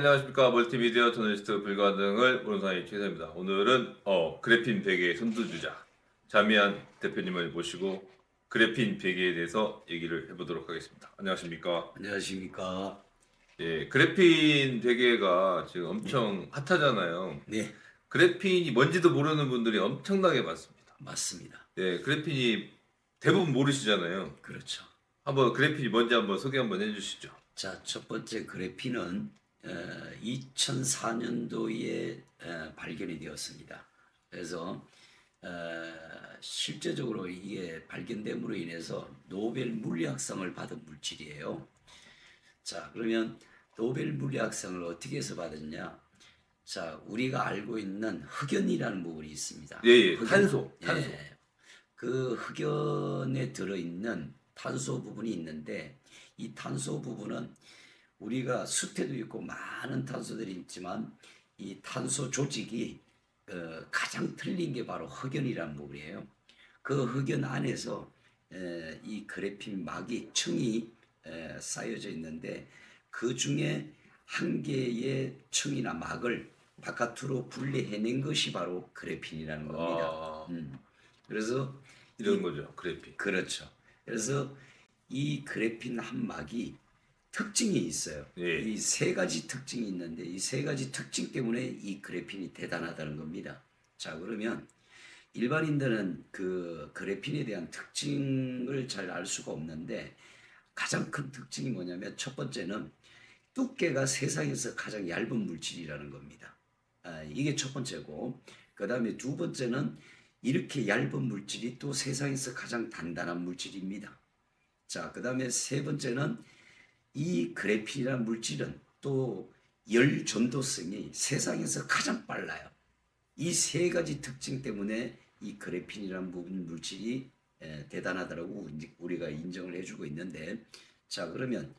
안녕하십니까. 멀티미디어 저널리스트 불가능을 보는 사이 최사입니다. 오늘은 그래핀 베개 선두주자 자미안 대표님을 모시고 그래핀 베개에 대해서 얘기를 해보도록 하겠습니다. 안녕하십니까. 안녕하십니까. 예, 그래핀 베개가 지금 엄청 핫하잖아요. 네, 그래핀이 뭔지도 모르는 분들이 엄청나게 많습니다. 맞습니다. 예, 그래핀이 대부분 모르시잖아요. 그렇죠. 한번 그래핀이 뭔지 한번 소개 한번 해주시죠. 자, 첫 번째 그래핀은 2004년도에 발견이 되었습니다. 그래서 실제적으로 이게 발견됨으로 인해서 노벨 물리학상을 받은 물질이에요. 자, 그러면 노벨 물리학상을 어떻게 해서 받았냐? 자, 우리가 알고 있는 흑연이라는 부분이 있습니다. 예, 예. 흑연, 탄소. 예, 그 흑연에 들어있는 탄소 부분이 있는데 이 탄소 부분은 우리가 숯에도 있고 많은 탄소들이 있지만 이 탄소 조직이 가장 틀린 게 바로 흑연이라는 부분이에요. 그 흑연 안에서 이 그래핀 막이 층이 쌓여져 있는데 그 중에 한 개의 층이나 막을 바깥으로 분리해낸 것이 바로 그래핀이라는 겁니다. 아, 그래서 이런 거죠. 그래핀. 그렇죠. 그래서 이 그래핀 한 막이 특징이 있어요. 예. 이 세 가지 특징이 있는데 이 세 가지 특징 때문에 이 그래핀이 대단하다는 겁니다. 자, 그러면 일반인들은 그 그래핀에 대한 특징을 잘 알 수가 없는데 가장 큰 특징이 뭐냐면 첫 번째는 두께가 세상에서 가장 얇은 물질이라는 겁니다. 이게 첫 번째고 그 다음에 두 번째는 이렇게 얇은 물질이 또 세상에서 가장 단단한 물질입니다. 자, 그 다음에 세 번째는 이 그래핀이라는 물질은 또 열 전도성이 세상에서 가장 빨라요. 이 세 가지 특징 때문에 이 그래핀이라는 부분 물질이 대단하다라고 우리가 인정을 해주고 있는데, 자, 그러면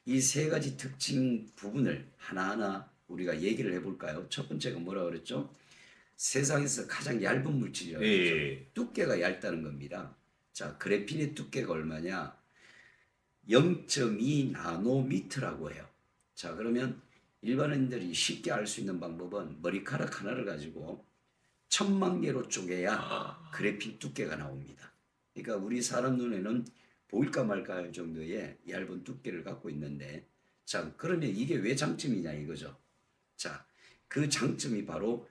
이 세 가지 특징 부분을 하나하나 우리가 얘기를 해볼까요? 첫 번째가 뭐라 그랬죠? 세상에서 가장 얇은 물질이라고 예, 했죠. 예. 두께가 얇다는 겁니다. 자, 그래핀의 두께가 얼마냐? 0.2 나노미터라고 해요. 자, 그러면 일반인들이 쉽게 알 수 있는 방법은 머리카락 하나를 가지고 1000만 개로 쪼개야 그래핀 두께가 나옵니다. 그러니까 우리 사람 눈에는 보일까 말까 할 정도의 얇은 두께를 갖고 있는데, 자, 그러면 이게 왜 장점이냐 이거죠. 자, 그 장점이 바로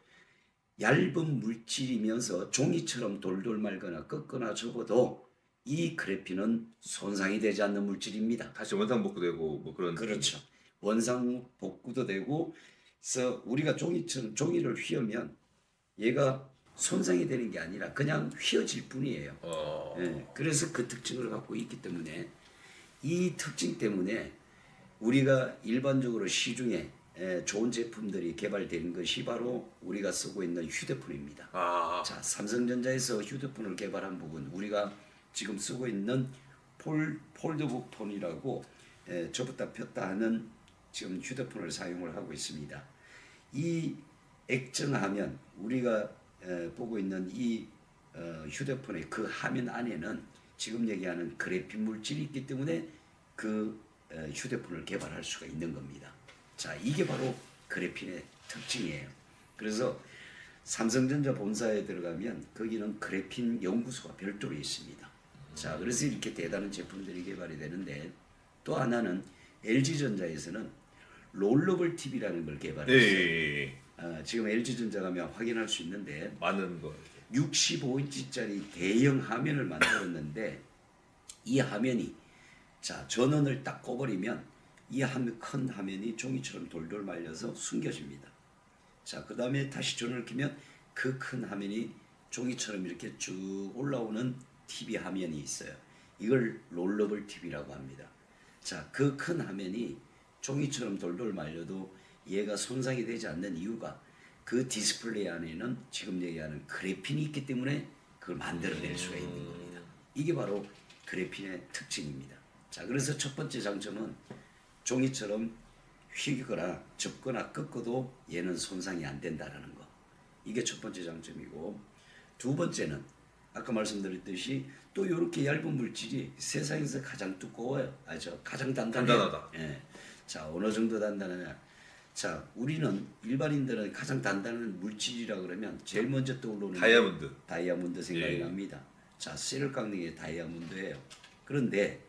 얇은 물질이면서 종이처럼 돌돌 말거나 꺾거나 접어도 이 그래핀은 손상이 되지 않는 물질입니다. 다시 원상복구되고 뭐 그런. 그렇죠. 원상 복구도 되고, 그래서 우리가 종이처럼 종이를 휘으면 얘가 손상이 되는 게 아니라 그냥 휘어질 뿐이에요. 예, 그래서 그 특징을 갖고 있기 때문에 이 특징 때문에 우리가 일반적으로 시중에 좋은 제품들이 개발되는 것이 바로 우리가 쓰고 있는 휴대폰입니다. 아, 자, 삼성전자에서 휴대폰을 개발한 부분, 우리가 지금 쓰고 있는 폴드북 폰이라고 접었다 폈다 하는 지금 휴대폰을 사용을 하고 있습니다. 이 액정화면, 우리가 보고 있는 이 휴대폰의 그 화면 안에는 지금 얘기하는 그래핀 물질이 있기 때문에 그 휴대폰을 개발할 수가 있는 겁니다. 자, 이게 바로 그래핀의 특징이에요. 그래서 삼성전자 본사에 들어가면 거기는 그래핀 연구소가 별도로 있습니다. 자, 그래서 이렇게 대단한 제품들이 개발이 되는데, 또 하나는 LG전자에서는 롤러블 TV라는 걸 예, 개발했어요. 예, 예. 지금 LG전자 가면 확인할 수 있는데 많은 거. 65인치짜리 대형 화면을 만들었는데, 이 화면이, 자, 전원을 딱 꺼버리면 이 큰 화면이 종이처럼 돌돌 말려서 숨겨집니다. 자, 그 다음에 다시 전원을 켜면 그 큰 화면이 종이처럼 이렇게 쭉 올라오는 TV 화면이 있어요. 이걸 롤러블 TV라고 합니다. 자, 그 큰 화면이 종이처럼 돌돌 말려도 얘가 손상이 되지 않는 이유가 그 디스플레이 안에는 지금 얘기하는 그래핀이 있기 때문에 그걸 만들어낼 수가 있는 겁니다. 이게 바로 그래핀의 특징입니다. 자, 그래서 첫 번째 장점은 종이처럼 휘거나 접거나 꺾어도 얘는 손상이 안 된다는 거. 이게 첫 번째 장점이고, 두 번째는 아까 말씀드렸듯이 또 이렇게 얇은 물질이 세상에서 가장 두꺼워요. 가장 단단해요. 단단하다. 예. 자, 어느 정도 단단하냐? 자, 우리는 일반인들은 가장 단단한 물질이라 그러면 제일 먼저 떠오르는 다이아몬드. 다이아몬드 생각이 예. 납니다. 자, 세력 강릉의 다이아몬드예요. 그런데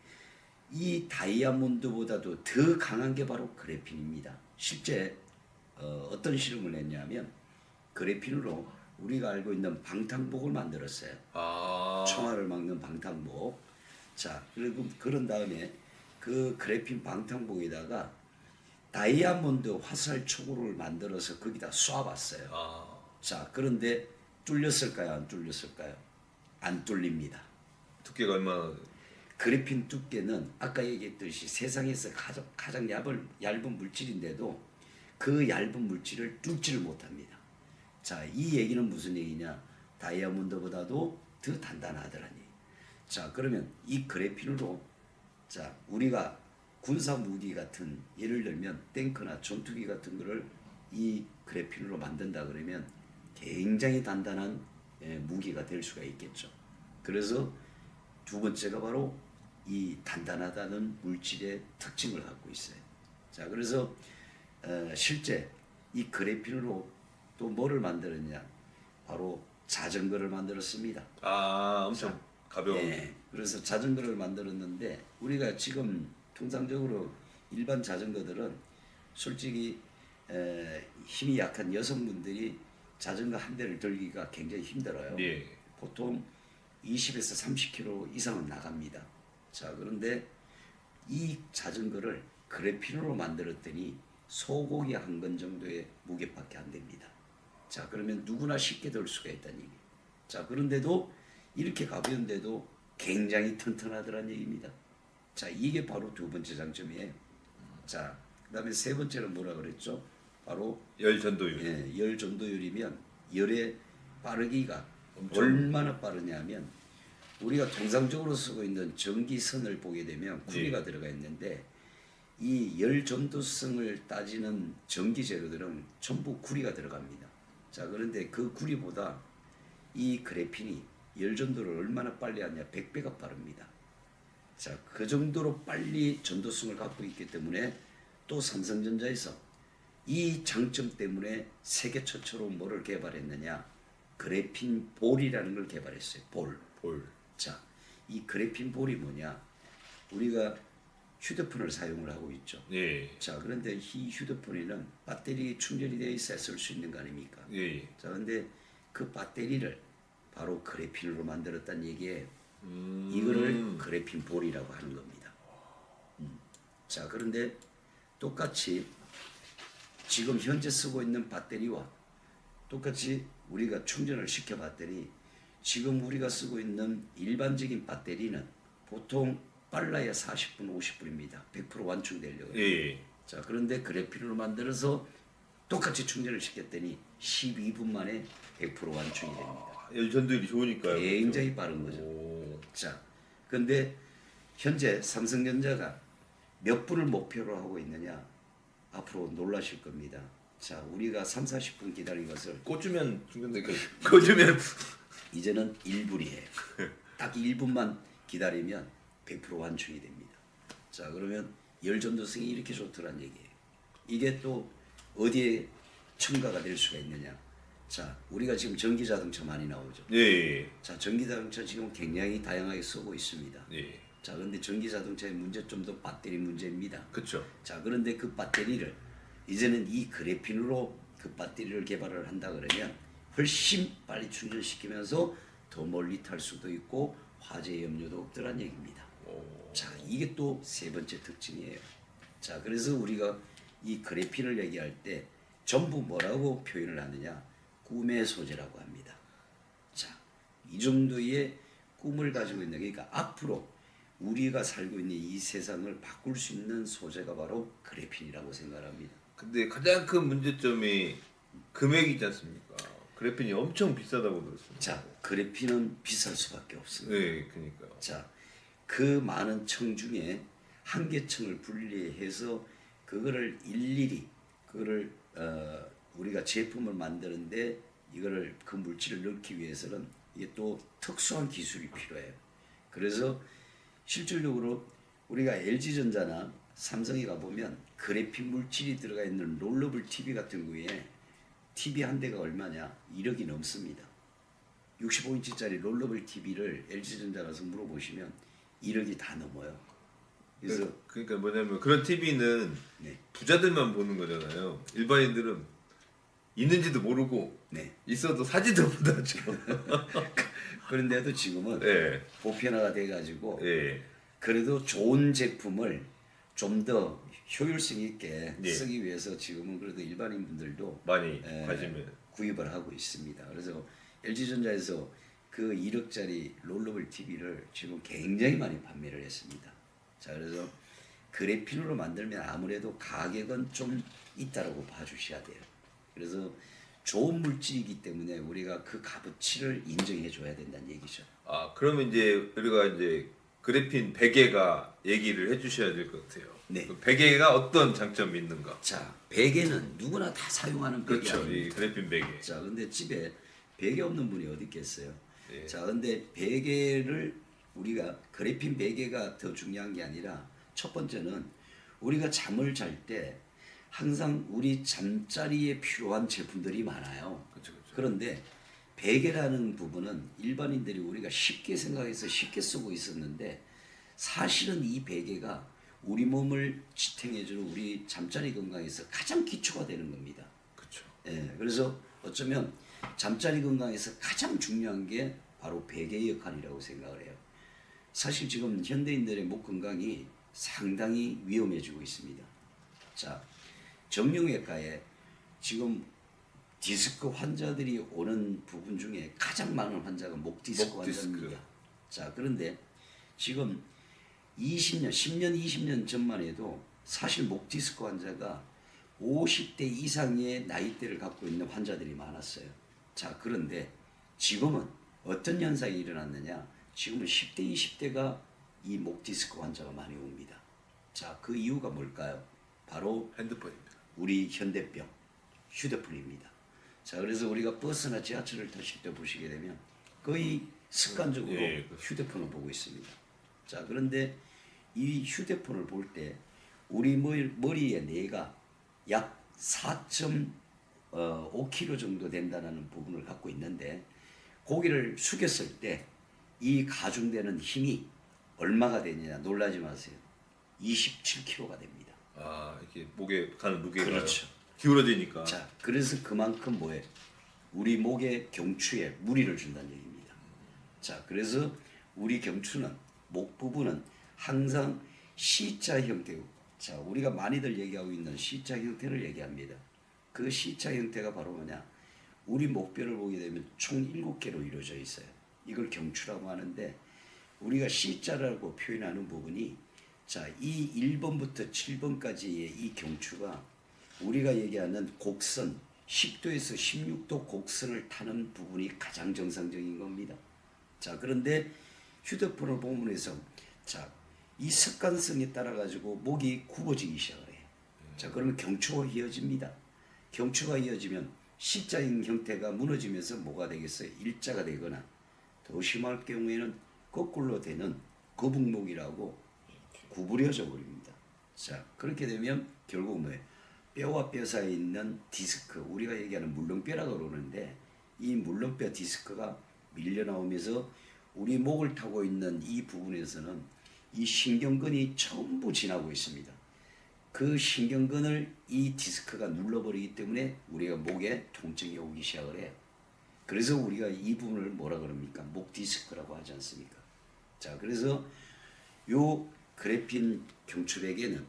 이 다이아몬드보다도 더 강한 게 바로 그래핀입니다. 실제 어떤 실험을 했냐면 그래핀으로 우리가 알고 있는 방탄복을 만들었어요. 아. 총알을 막는 방탄복. 자, 그리고 그런 다음에 그 그래핀 방탄복에다가 다이아몬드 화살 초구를 만들어서 거기다 쏴봤어요. 아. 자, 그런데 뚫렸을까요? 안 뚫렸을까요? 안 뚫립니다. 두께가 얼마나? 그래핀 두께는 아까 얘기했듯이 세상에서 가장 얇은 물질인데도 그 얇은 물질을 뚫지를 못합니다. 자, 이 얘기는 무슨 얘기냐? 다이아몬드보다도 더 단단하더라니. 자, 그러면 이 그래핀으로 자, 우리가 군사 무기 같은 예를 들면 탱크나 전투기 같은 거를 이 그래핀으로 만든다 그러면 굉장히 단단한 무기가 될 수가 있겠죠. 그래서 두 번째가 바로 이 단단하다는 물질의 특징을 갖고 있어요. 자, 그래서 실제 이 그래핀으로 또 뭐를 만들었냐? 바로 자전거를 만들었습니다. 아, 엄청 가벼운. 예, 그래서 자전거를 만들었는데 우리가 지금 통상적으로 일반 자전거들은 솔직히 힘이 약한 여성분들이 자전거 한 대를 들기가 굉장히 힘들어요. 예. 보통 20에서 30km 이상은 나갑니다. 자, 그런데 이 자전거를 그래핀으로 만들었더니 소고기 한 건 정도의 무게밖에 안 됩니다. 자, 그러면 누구나 쉽게 들 수가 있다는 얘기. 자, 그런데도 이렇게 가벼운데도 굉장히 튼튼하더란 얘기입니다. 자, 이게 바로 두 번째 장점이에요. 자, 그다음에 세 번째는 뭐라 그랬죠? 바로 열 전도율. 예, 열 전도율이면 열의 빠르기가 엄청. 얼마나 빠르냐면 우리가 통상적으로 쓰고 있는 전기선을 보게 되면 구리가 들어가 있는데 이 열 전도성을 따지는 전기 재료들은 전부 구리가 들어갑니다. 자, 그런데 그 구리보다 이 그래핀이 열 전도를 얼마나 빨리 하냐? 100배가 빠릅니다. 자, 그 정도로 빨리 전도성을 갖고 있기 때문에 또 삼성전자에서 이 장점 때문에 세계 최초로 뭐를 개발했느냐? 그래핀 볼이라는 걸 개발했어요. 볼. 자, 이 그래핀 볼이 뭐냐? 우리가 휴대폰을 사용을 하고 있죠. 예. 자, 그런데 이 휴대폰에는 배터리 충전이 되어 있어야 쓸 수 있는 거 아닙니까? 예. 자, 근데 그 배터리를 바로 그래핀으로 만들었다는 얘기에 이거를 그래핀 볼이라고 하는 겁니다. 자, 그런데 똑같이 지금 현재 쓰고 있는 배터리와 똑같이 우리가 충전을 시켜봤더니 지금 우리가 쓰고 있는 일반적인 배터리는 보통 빨라야 40분, 50분입니다. 100% 완충되려고. 예. 자, 그런데 그래핀으로 만들어서 똑같이 충전을 시켰더니 12분 만에 100% 완충이 됩니다. 열 전도율이 좋으니까요. 굉장히 빠른 거죠. 오. 자, 근데 현재 삼성전자가 몇 분을 목표로 하고 있느냐? 앞으로 놀라실 겁니다. 자, 우리가 3, 40분 기다린 것을 꽂으면 충전되게. 꽂으면. 이제는 1분이에요. 딱 1분만 기다리면 100% 완충이 됩니다. 자, 그러면 열 전도성이 이렇게 좋더란 얘기예요. 이게 또 어디에 첨가가 될 수가 있느냐? 자, 우리가 지금 전기 자동차 많이 나오죠. 예. 자, 전기 자동차 지금 굉장히 다양하게 쓰고 있습니다. 예. 자, 그런데 전기 자동차의 문제점도 배터리 문제입니다. 그렇죠. 자, 그런데 그 배터리를 이제는 이 그래핀으로 그 배터리를 개발을 한다 그러면 훨씬 빨리 충전시키면서 더 멀리 탈 수도 있고 화재 염려도 없더란 얘기입니다. 자, 이게 또 세 번째 특징이에요. 자, 그래서 우리가 이 그래핀을 얘기할 때 전부 뭐라고 표현을 하느냐? 꿈의 소재라고 합니다. 자, 이 정도의 꿈을 가지고 있는, 그러니까 앞으로 우리가 살고 있는 이 세상을 바꿀 수 있는 소재가 바로 그래핀이라고 생각합니다. 근데 가장 큰 문제점이 금액이지 않습니까? 그래핀이 엄청 비싸다고 들었습니다. 자, 그래핀은 비쌀 수밖에 없습니다. 네, 그러니까요. 자, 그 많은 청 중에 한 개 청을 분리해서 그거를 일일이 그거를 우리가 제품을 만드는데 이거를 그 물질을 넣기 위해서는 이게 또 특수한 기술이 필요해요. 그래서 실질적으로 우리가 LG전자나 삼성에 가보면 그래핀 물질이 들어가 있는 롤러블 TV 같은 경우에 TV 한 대가 얼마냐? 1억이 넘습니다. 65인치짜리 롤러블 TV를 LG전자 가서 물어보시면 1억이 다 넘어요. 그래서 그러니까 뭐냐면 그런 TV는 네, 부자들만 보는 거잖아요. 일반인들은 있는지도 모르고 네. 있어도 사지도 못하죠. 그런데도 지금은 예, 보편화가 돼가지고 예, 그래도 좋은 제품을 좀 더 효율성 있게 예. 쓰기 위해서 지금은 그래도 일반인 분들도 많이 예, 관심을. 구입을 하고 있습니다. 그래서 LG전자에서 그 1억짜리 롤러블 TV를 지금 굉장히 많이 판매를 했습니다. 자, 그래서 그래핀으로 만들면 아무래도 가격은 좀 있다라고 봐주셔야 돼요. 그래서 좋은 물질이기 때문에 우리가 그 값어치를 인정해 줘야 된다는 얘기죠. 아, 그러면 이제 우리가 이제 그래핀 베개가 얘기를 해주셔야 될 것 같아요. 네. 그 베개가 어떤 장점이 있는가? 자, 베개는 누구나 다 사용하는 베개 그렇죠, 이 아닙니까? 그래핀 베개. 자, 근데 집에 베개 없는 분이 어디 있겠어요? 예. 자, 근데 베개를 우리가 그래핀 베개가 더 중요한 게 아니라 첫 번째는 우리가 잠을 잘 때 항상 우리 잠자리에 필요한 제품들이 많아요. 그렇죠, 그렇죠. 그런데 베개라는 부분은 일반인들이 우리가 쉽게 생각해서 쉽게 쓰고 있었는데 사실은 이 베개가 우리 몸을 지탱해주는 우리 잠자리 건강에서 가장 기초가 되는 겁니다. 그렇죠. 예, 그래서 어쩌면 잠자리 건강에서 가장 중요한 게 바로 베개의 역할이라고 생각을 해요. 사실 지금 현대인들의 목 건강이 상당히 위험해지고 있습니다. 자, 정형외과에 지금 디스크 환자들이 오는 부분 중에 가장 많은 환자가 목 디스크 목 디스크. 환자입니다. 자, 그런데 지금 20년, 10년, 20년 전만 해도 사실 목 디스크 환자가 50대 이상의 나이대를 갖고 있는 환자들이 많았어요. 자, 그런데 지금은 어떤 현상이 일어났느냐? 지금은 10대, 20대가 이 목 디스크 환자가 많이 옵니다. 자, 그 이유가 뭘까요? 바로 핸드폰입니다. 우리 현대병, 휴대폰입니다. 자, 그래서 우리가 버스나 지하철을 타실 때 보시게 되면 거의 습관적으로 예, 휴대폰을 보고 있습니다. 자, 그런데 이 휴대폰을 볼 때 우리 머리의 뇌가 약 4.5kg 정도 된다는 부분을 갖고 있는데 고개를 숙였을 때 이 가중되는 힘이 얼마가 되느냐 놀라지 마세요. 27kg가 됩니다. 아, 이렇게 목에 가는 무게가 그렇죠. 기울어지니까. 자, 그래서 그만큼 뭐예요? 우리 목의 경추에 무리를 준다는 얘기입니다. 자, 그래서 우리 경추는 목 부분은 항상 C자 형태고, 자, 우리가 많이들 얘기하고 있는 C자 형태를 얘기합니다. 그 C자 형태가 바로 뭐냐? 우리 목뼈를 보게 되면 총 7개로 이루어져 있어요. 이걸 경추라고 하는데 우리가 C자라고 표현하는 부분이 자, 이 1번부터 7번까지의 이 경추가 우리가 얘기하는 곡선 10도에서 16도 곡선을 타는 부분이 가장 정상적인 겁니다. 자, 그런데 휴대폰을 보면서 자, 이 습관성에 따라 가지고 목이 굽어지기 시작을 해요. 자, 그러면 경추가 이어집니다. 경추가 이어지면 C자인 형태가 무너지면서 뭐가 되겠어요? 일자가 되거나 더 심할 경우에는 거꾸로 되는 거북목이라고 구부려져 버립니다. 자, 그렇게 되면 결국 뭐예요? 뼈와 뼈 사이에 있는 디스크, 우리가 얘기하는 물렁뼈라고 그러는데 이 물렁뼈 디스크가 밀려 나오면서 우리 목을 타고 있는 이 부분에서는 이 신경근이 전부 지나고 있습니다. 그 신경근을 이 디스크가 눌러버리기 때문에 우리가 목에 통증이 오기 시작을 해요. 그래서 우리가 이 부분을 뭐라 그럽니까? 목 디스크라고 하지 않습니까? 자, 그래서 요 그래핀 경추베개는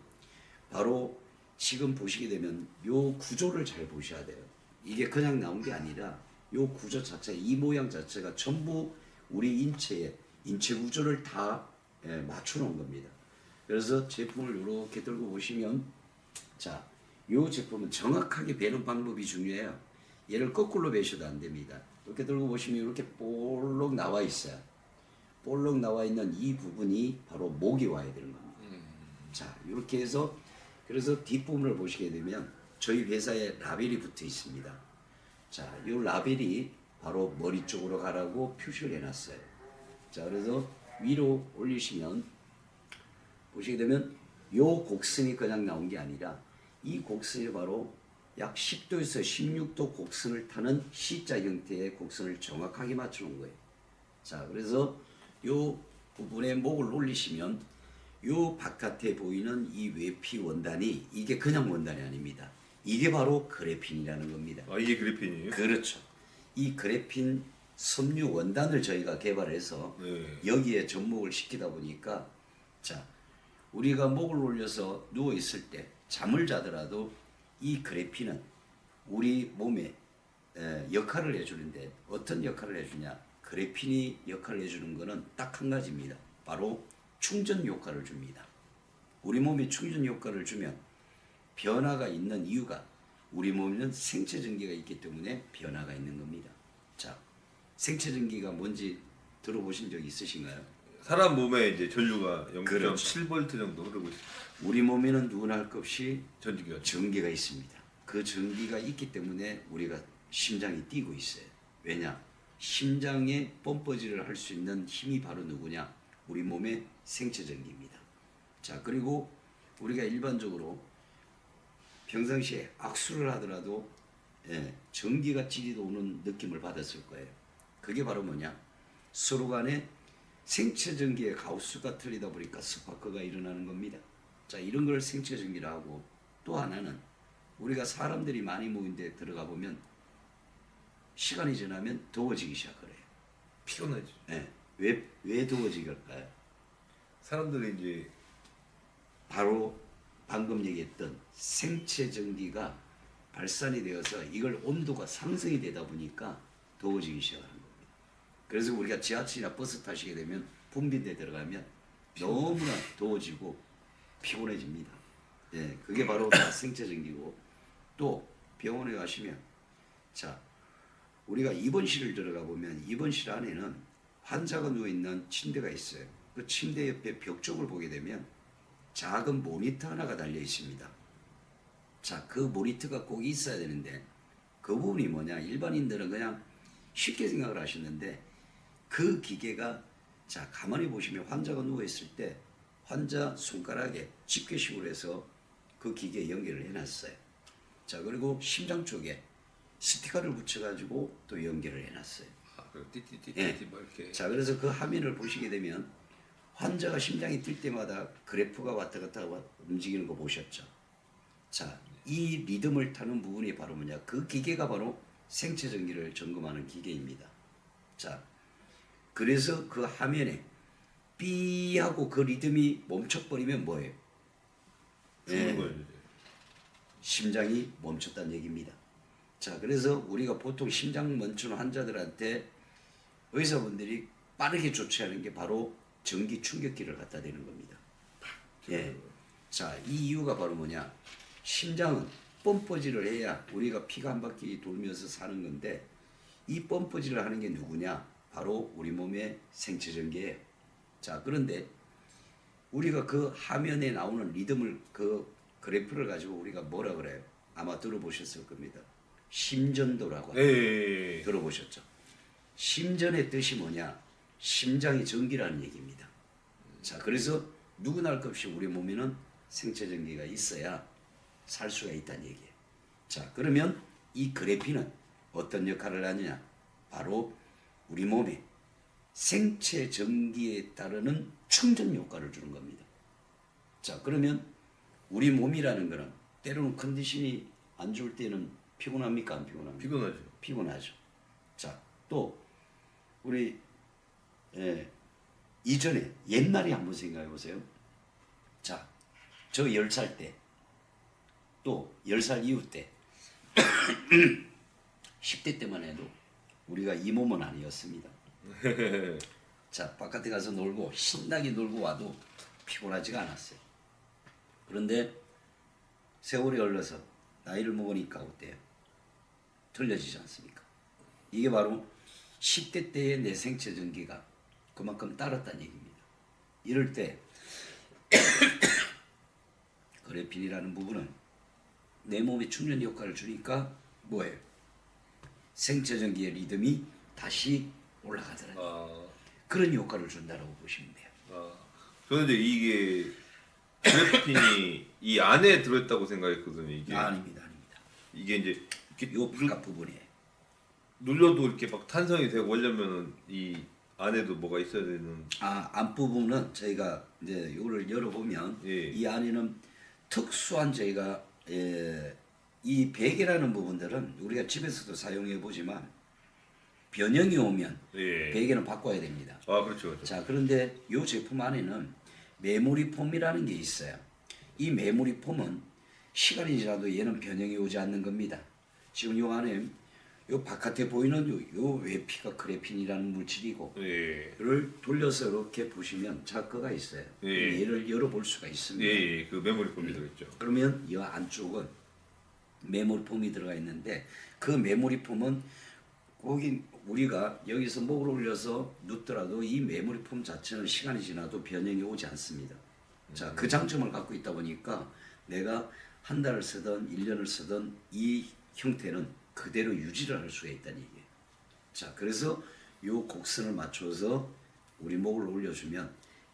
바로 지금 보시게 되면 요 구조를 잘 보셔야 돼요. 이게 그냥 나온 게 아니라 요 구조 자체, 이 모양 자체가 전부 우리 인체 구조를 다 맞춰 놓은 겁니다. 그래서 제품을 이렇게 들고 보시면 자, 요 제품은 정확하게 베는 방법이 중요해요. 얘를 거꾸로 베셔도 안 됩니다. 이렇게 들고 보시면 이렇게 볼록 나와 있어요. 볼록 나와 있는 이 부분이 바로 목이 와야 되는 겁니다. 자, 이렇게 해서 그래서 뒷부분을 보시게 되면 저희 회사에 라벨이 붙어 있습니다. 자, 이 라벨이 바로 머리 쪽으로 가라고 표시를 해놨어요. 자, 그래서 위로 올리시면 보시게 되면 요 곡선이 그냥 나온 게 아니라 이 곡선이 바로 약 10도에서 16도 곡선을 타는 C자 형태의 곡선을 정확하게 맞춰 놓은 거예요. 자, 그래서 요 부분에 목을 올리시면 요 바깥에 보이는 이 외피 원단이 이게 그냥 원단이 아닙니다. 이게 바로 그래핀이라는 겁니다. 아, 이게 그래핀이에요? 그렇죠. 이 그래핀 섬유 원단을 저희가 개발해서 네. 여기에 접목을 시키다 보니까 자, 우리가 목을 올려서 누워 있을 때 잠을 자더라도 이 그래핀은 우리 몸에 역할을 해주는데 어떤 역할을 해주냐? 그래핀이 역할을 해주는 것은 딱 한 가지입니다. 바로 충전 효과를 줍니다. 우리 몸에 충전 효과를 주면 변화가 있는 이유가 우리 몸에는 생체 전기가 있기 때문에 변화가 있는 겁니다. 자, 생체 전기가 뭔지 들어보신 적 있으신가요? 사람 몸에 이제 전류가 0.7V 그렇죠. 정도 흐르고 있어요. 우리 몸에는 누구나 할 것 없이 전기가. 전기가 있습니다. 그 전기가 있기 때문에 우리가 심장이 뛰고 있어요. 왜냐? 심장에 펌퍼질을 할 수 있는 힘이 바로 누구냐? 우리 몸의 생체 전기입니다. 자, 그리고 우리가 일반적으로 평상시에 악수를 하더라도 전기가 찌릿 오는 느낌을 받았을 거예요. 그게 바로 뭐냐? 서로 간에 생체 전기의 가우스가 틀리다 보니까 스파크가 일어나는 겁니다. 자, 이런 걸 생체 전기라 하고 또 하나는 우리가 사람들이 많이 모인 데 들어가 보면 시간이 지나면 더워지기 시작을 해요. 피곤하지. 왜 더워지길까요? 사람들이 이제 바로 방금 얘기했던 생체 전기가 발산이 되어서 이걸 온도가 상승이 되다 보니까 더워지기 시작하는 겁니다. 그래서 우리가 지하철이나 버스 타시게 되면 붐빈데 들어가면 너무나 더워지고 피곤해집니다. 그게 바로 다 생체 전기고 또 병원에 가시면 자, 우리가 입원실을 들어가 보면 입원실 안에는 환자가 누워 있는 침대가 있어요. 그 침대 옆에 벽 쪽을 보게 되면 작은 모니터 하나가 달려 있습니다. 자, 그 모니터가 꼭 있어야 되는데 그 부분이 뭐냐? 일반인들은 그냥 쉽게 생각을 하시는데 그 기계가 자, 가만히 보시면 환자가 누워 있을 때 환자 손가락에 집게식으로 해서 그 기계에 연결을 해놨어요. 자, 그리고 심장 쪽에 스티커를 붙여가지고 또 연결을 해놨어요. 아, 띠띠띠띠 막 이렇게. 자, 그래서 그 화면을 보시게 되면 환자가 심장이 뛸 때마다 그래프가 왔다 갔다 움직이는 거 보셨죠? 자, 이 리듬을 타는 부분이 바로 뭐냐? 그 기계가 바로 생체 전기를 점검하는 기계입니다. 자, 그래서 그 화면에 삐 하고 그 리듬이 멈춰버리면 뭐예요? 죽는 거예요, 이제. 심장이 멈췄다는 얘기입니다. 자, 그래서 우리가 보통 심장 멈춘 환자들한테 의사분들이 빠르게 조치하는 게 바로 전기 충격기를 갖다 대는 겁니다. 자, 이 이유가 바로 뭐냐? 심장은 펌퍼질을 해야 우리가 피가 한 바퀴 돌면서 사는 건데 이 펌퍼질을 하는 게 누구냐? 바로 우리 몸의 생체 전기예요. 자, 그런데 우리가 그 화면에 나오는 리듬을 그 그래프를 가지고 우리가 뭐라 그래요? 아마 들어보셨을 겁니다. 심전도라고 예. 들어보셨죠? 심전의 뜻이 뭐냐? 심장이 전기라는 얘기입니다. 자, 그래서 누구나 할 것 없이 우리 몸에는 생체 전기가 있어야 살 수가 있다는 얘기예요. 자, 그러면 이 그래핀은 어떤 역할을 하느냐? 바로 우리 몸에 생체 전기에 따르는 충전 효과를 주는 겁니다. 자, 그러면 우리 몸이라는 거는 때로는 컨디션이 안 좋을 때는 피곤합니까? 안 피곤합니까? 피곤하죠. 피곤하죠. 자, 또 우리 이전에 옛날에 한번 생각해 보세요. 자, 저 10살 때, 또 10살 이후 때, 10대 때만 해도 우리가 이 몸은 아니었습니다. 자, 바깥에 가서 놀고 신나게 놀고 와도 피곤하지가 않았어요. 그런데 세월이 흘러서 나이를 먹으니까 어때요? 틀려지지 않습니까? 이게 바로 10대 때의 내 생체 전기가 그만큼 따랐다는 얘기입니다. 이럴 때 그래핀이라는 부분은 내 몸에 충전 효과를 주니까 뭐예요? 생체 전기의 리듬이 다시 올라가더라고요. 그런 효과를 준다라고 보시면 돼요. 저는 이제 이게 그래핀이 이 안에 들어있다고 생각했거든요. 이게 아닙니다. 이게 이제 이렇게 요 바깥 부분에 눌러도 이렇게 막 탄성이 되고 하려면은 이 안에도 뭐가 있어야 되는. 앞부분은 저희가 이제 이거를 열어보면 예. 이 안에는 특수한 저희가 이 베개라는 부분들은 우리가 집에서도 사용해 보지만 변형이 오면 예. 베개는 바꿔야 됩니다. 그렇죠. 그렇죠. 자, 그런데 이 제품 안에는 메모리 폼이라는 게 있어요. 이 메모리 폼은 시간이 지나도 얘는 변형이 오지 않는 겁니다. 지금 이 안에 요 바깥에 보이는 요 외피가 그래핀이라는 물질이고 예. 를 돌려서 이렇게 보시면 자크가 있어요. 예. 얘를 열어볼 수가 있습니다. 예. 그 메모리 폼이 들어있죠. 그러면 이 안쪽은 메모리 폼이 들어가 있는데 그 메모리 폼은 거기 우리가 여기서 목을 올려서 눕더라도 이 메모리 폼 자체는 시간이 지나도 변형이 오지 않습니다. 자, 그 장점을 갖고 있다 보니까 내가 한 달을 쓰든 1년을 쓰든 이 형태는 그대로 유지를 할 수가 있다는 얘기예요. 자, 그래서 요 곡선을 맞춰서 우리 목을 올려주면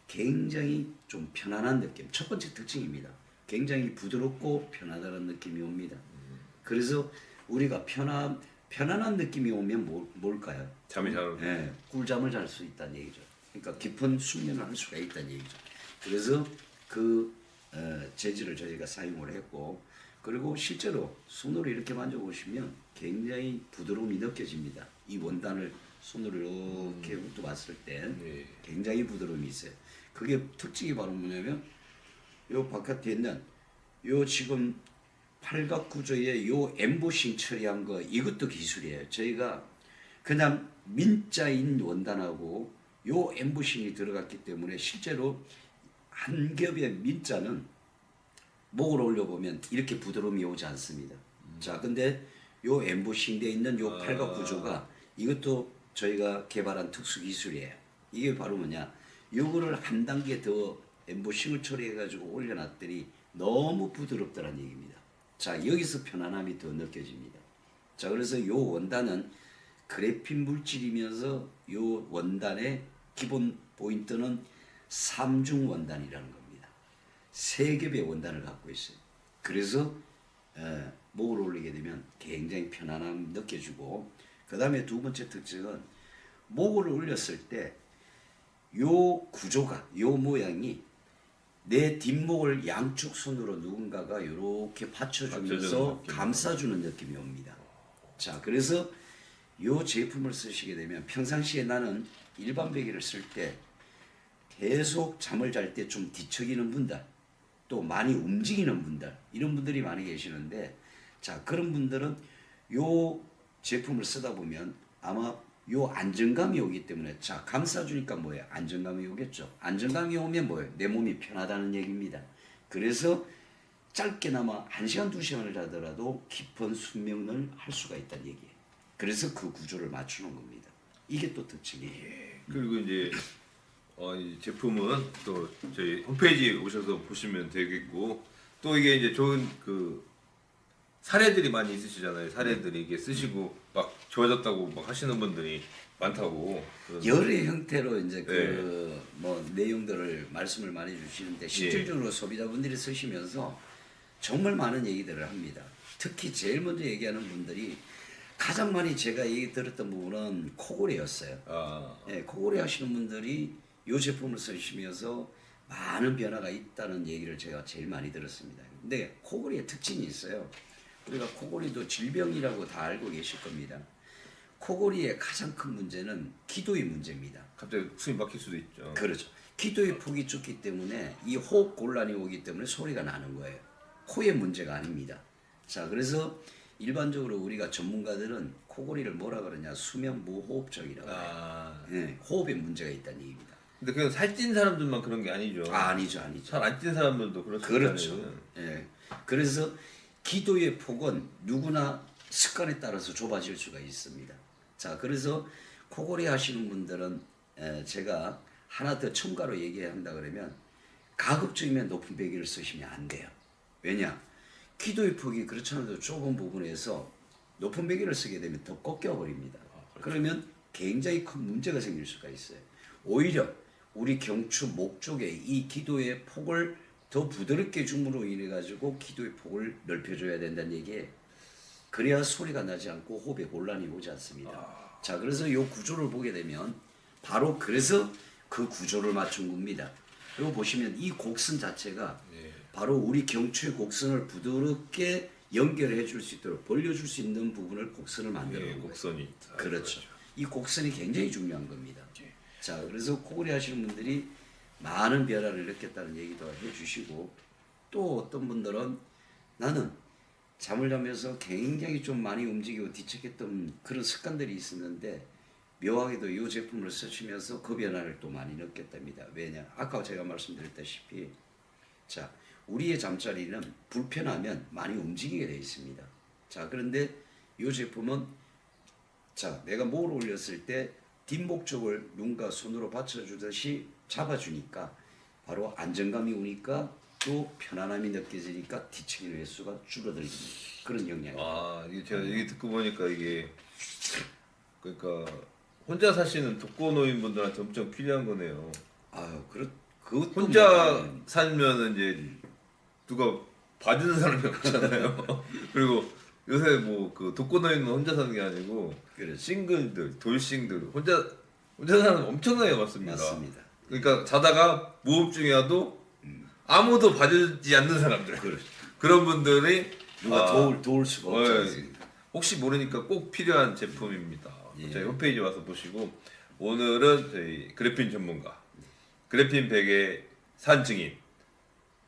굉장히 좀 편안한 느낌. 첫 번째 특징입니다. 굉장히 부드럽고 편하다는 느낌이 옵니다. 그래서 우리가 편안한 느낌이 오면 뭘까요? 잠이 잘 오죠. 예, 꿀잠을 잘 수 있다는 얘기죠. 그러니까 깊은 숙면을 할 수가 있다는 얘기죠. 그래서 그 재질을 저희가 사용을 했고, 그리고 실제로 손으로 이렇게 만져보시면 굉장히 부드러움이 느껴집니다. 이 원단을 손으로 이렇게 훑어봤을 때 예. 굉장히 부드러움이 있어요. 그게 특징이 바로 뭐냐면 요 바깥에 있는 요 지금 팔각 구조의 요 엠보싱 처리한 거 이것도 기술이에요. 저희가 그냥 민자인 원단하고 요 엠보싱이 들어갔기 때문에 실제로 한 겹의 민자는 목을 올려보면 이렇게 부드러움이 오지 않습니다. 자, 근데 요 엠보싱 돼 있는 요 팔각 구조가 이것도 저희가 개발한 특수 기술이에요. 이게 바로 뭐냐? 요거를 한 단계 더 엠보싱을 처리해가지고 올려놨더니 너무 부드럽다는 얘기입니다. 자, 여기서 편안함이 더 느껴집니다. 자, 그래서 요 원단은 그래핀 물질이면서 요 원단의 기본 포인트는 삼중 원단이라는 겁니다. 세 겹의 원단을 갖고 있어요. 그래서 목을 올리게 되면 굉장히 편안함 느껴지고, 그 다음에 두 번째 특징은 목을 올렸을 때 요 구조가, 요 모양이 내 뒷목을 양쪽 손으로 누군가가 이렇게 받쳐주면서 감싸주는 느낌이 옵니다. 자, 그래서 요 제품을 쓰시게 되면 평상시에 나는 일반 베개를 쓸 때 계속 잠을 잘 때 좀 뒤척이는 분들, 또 많이 움직이는 분들, 이런 분들이 많이 계시는데, 자, 그런 분들은 요 제품을 쓰다 보면 아마 요 안정감이 오기 때문에, 자, 감싸주니까 뭐예요? 안정감이 오겠죠. 안정감이 오면 뭐예요? 내 몸이 편하다는 얘기입니다. 그래서 짧게나마 1시간, 2시간을 자더라도 깊은 숙면을 할 수가 있다는 얘기예요. 그래서 그 구조를 맞추는 겁니다. 이게 또 특징이에요. 그리고 이제 이 제품은 또 저희 홈페이지에 오셔서 보시면 되겠고, 또 이게 이제 좋은 그 사례들이 많이 있으시잖아요. 사례들이 이게 쓰시고 막 좋아졌다고 막 하시는 분들이 많다고. 여러 형태로 이제 그 뭐 내용들을 말씀을 많이 주시는데, 실질적으로 소비자분들이 쓰시면서 정말 많은 얘기들을 합니다. 특히 제일 먼저 얘기하는 분들이 가장 많이 제가 얘기 들었던 부분은 코골이였어요. 예, 코골이 하시는 분들이 이 제품을 쓰시면서 많은 변화가 있다는 얘기를 제가 제일 많이 들었습니다. 근데 코골이의 특징이 있어요. 우리가 코골이도 질병이라고 다 알고 계실 겁니다. 코골이의 가장 큰 문제는 기도의 문제입니다. 갑자기 숨이 막힐 수도 있죠. 그렇죠. 기도의 폭이 좁기 때문에 이 호흡 곤란이 오기 때문에 소리가 나는 거예요. 코의 문제가 아닙니다. 자, 그래서 일반적으로 우리가 전문가들은 코골이를 뭐라 그러냐? 수면 무호흡증이라고 해요. 네, 호흡에 문제가 있다는 얘기입니다. 근데 그냥 살찐 사람들만 그런 게 아니죠. 아니죠. 살 안 찐 사람들도 그럴 수 그렇죠. 있잖아요. 예. 그래서 기도의 폭은 누구나 습관에 따라서 좁아질 수가 있습니다. 자, 그래서 코골이 하시는 분들은 제가 하나 더 첨가로 얘기한다 그러면 가급적이면 높은 베개를 쓰시면 안 돼요. 왜냐? 기도의 폭이 그렇지 않아도 좁은 부분에서 높은 베개를 쓰게 되면 더 꺾여버립니다. 그러면 굉장히 큰 문제가 생길 수가 있어요. 오히려 우리 경추 목 쪽에 이 기도의 폭을 더 부드럽게 줌으로 인해 가지고 기도의 폭을 넓혀줘야 된다는 얘기에 그래야 소리가 나지 않고 호흡에 혼란이 오지 않습니다. 자, 그래서 이 구조를 보게 되면 바로 그래서 그 구조를 맞춘 겁니다. 그리고 보시면 이 곡선 자체가 예. 바로 우리 경추의 곡선을 부드럽게 연결해 줄 수 있도록 벌려줄 수 있는 부분을 곡선을 만들어 예, 놓은 거예요. 곡선이. 그렇죠. 이 곡선이 굉장히 중요한 겁니다. 예. 자, 그래서 코골이 하시는 분들이 많은 변화를 느꼈다는 얘기도 해주시고 또 어떤 분들은 나는 잠을 자면서 굉장히 좀 많이 움직이고 뒤척했던 그런 습관들이 있었는데 묘하게도 이 제품을 쓰시면서 그 변화를 또 많이 느꼈답니다. 왜냐? 아까 제가 말씀드렸다시피 자, 우리의 잠자리는 불편하면 많이 움직이게 되어 있습니다. 자, 그런데 이 제품은 자, 내가 목을 올렸을 때 뒷목 쪽을 눈과 손으로 받쳐주듯이 잡아주니까 바로 안정감이 오니까 또 편안함이 느껴지니까 뒤척이는 횟수가 줄어들게 됩니다. 그런 영향이. 이게 제가 얘기 듣고 보니까 이게 그러니까 혼자 사시는 독거노인분들한테 엄청 필요한 거네요. 그것도 혼자 살면은 이제 누가 봐주는 사람이 없잖아요. 그리고 요새 뭐 그 독거노인은 혼자 사는 게 아니고 그렇죠. 싱글들, 돌싱들 혼자 사는 사람 엄청나게 많습니다. 맞습니다. 그러니까 자다가 무호흡 중이라도 아무도 봐주지 않는 사람들. 그렇죠. 그런 분들이 누가 도울 수가 없지 않습니까? 혹시 모르니까 꼭 필요한 제품입니다. 예. 저희 홈페이지 와서 보시고 오늘은 저희 그래핀 전문가 그래핀 베개 산증인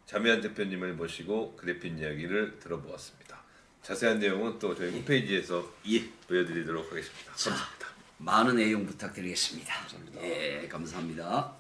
자미안 대표님을 모시고 그래핀 이야기를 들어보았습니다. 자세한 내용은 또 저희 홈페이지에서 예. 보여드리도록 하겠습니다. 자, 감사합니다. 많은 애용 부탁드리겠습니다. 감사합니다. 예, 감사합니다.